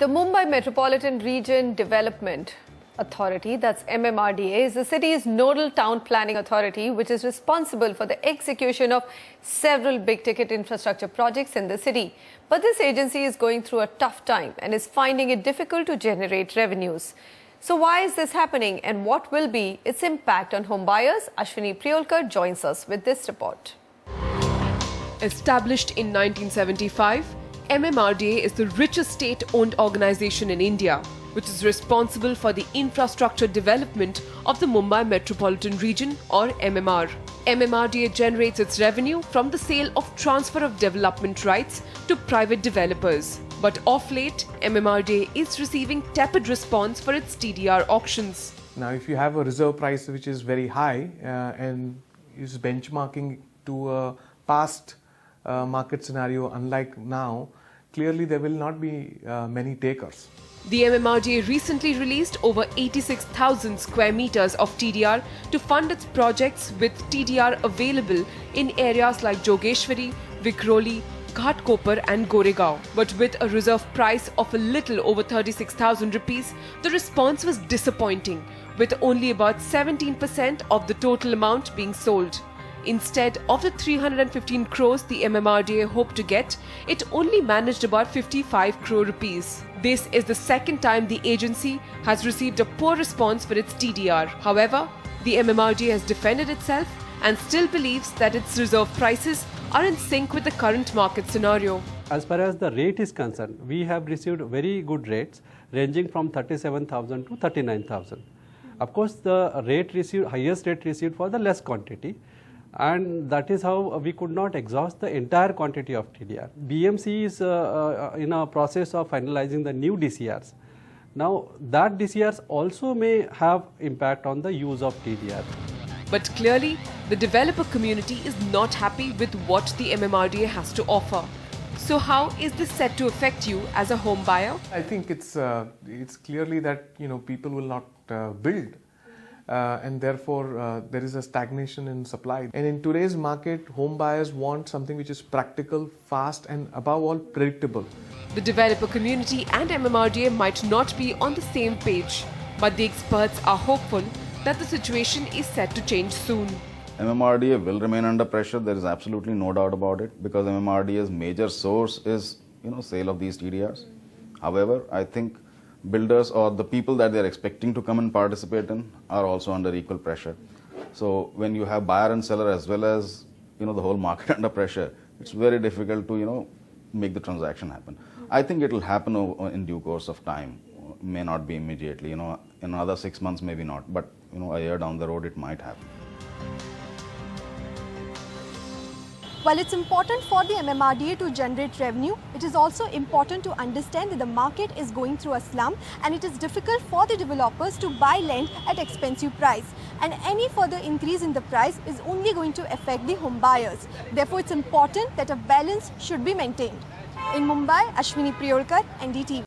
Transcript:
The Mumbai Metropolitan Region Development Authority, that's MMRDA, is the city's nodal town planning authority, which is responsible for the execution of several big-ticket infrastructure projects in the city. But this agency is going through a tough time and is finding it difficult to generate revenues. So why is this happening and what will be its impact on home buyers? Ashwini Priolkar joins us with this report. Established in 1975, MMRDA is the richest state-owned organization in India, which is responsible for the infrastructure development of the Mumbai Metropolitan Region, or MMR. MMRDA generates its revenue from the sale of transfer of development rights to private developers. But of late, MMRDA is receiving tepid response for its TDR auctions. Now, if you have a reserve price which is very high and is benchmarking to a past market scenario, unlike now, clearly there will not be many takers. The MMRDA recently released over 86,000 square meters of TDR to fund its projects with TDR available in areas like Jogeshwari, Vikhroli, Ghatkopar and Goregaon. But with a reserve price of a little over 36,000 rupees, the response was disappointing, with only about 17% of the total amount being sold. Instead of the 315 crores the MMRDA hoped to get, it only managed about 55 crore rupees. This is the second time the agency has received a poor response for its TDR. However, the MMRDA has defended itself and still believes that its reserve prices are in sync with the current market scenario. As far as the rate is concerned, we have received very good rates ranging from 37,000 to 39,000. Of course, the highest rate received for the less quantity, and that is how we could not exhaust the entire quantity of TDR. BMC is in a process of finalizing the new DCRs. Now, that DCRs also may have impact on the use of TDR. But clearly, the developer community is not happy with what the MMRDA has to offer. So how is this set to affect you as a home buyer? I think it's clearly that people will not build. And therefore, there is a stagnation in supply. And in today's market, home buyers want something which is practical, fast, and above all, predictable. The developer community and MMRDA might not be on the same page, but the experts are hopeful that the situation is set to change soon. MMRDA will remain under pressure. There is absolutely no doubt about it, because MMRDA's major source is sale of these TDRs. However, I think builders or the people that they're expecting to come and participate in are also under equal pressure. So when you have buyer and seller as well as the whole market under pressure, it's very difficult to make the transaction happen. I think it will happen in due course of time. May not be immediately. In another 6 months, maybe not, but a year down the road it might happen. While it's important for the MMRDA to generate revenue, it is also important to understand that the market is going through a slump and it is difficult for the developers to buy land at expensive price. And any further increase in the price is only going to affect the home buyers. Therefore, it's important that a balance should be maintained. In Mumbai, Ashwini Priolkar, NDTV.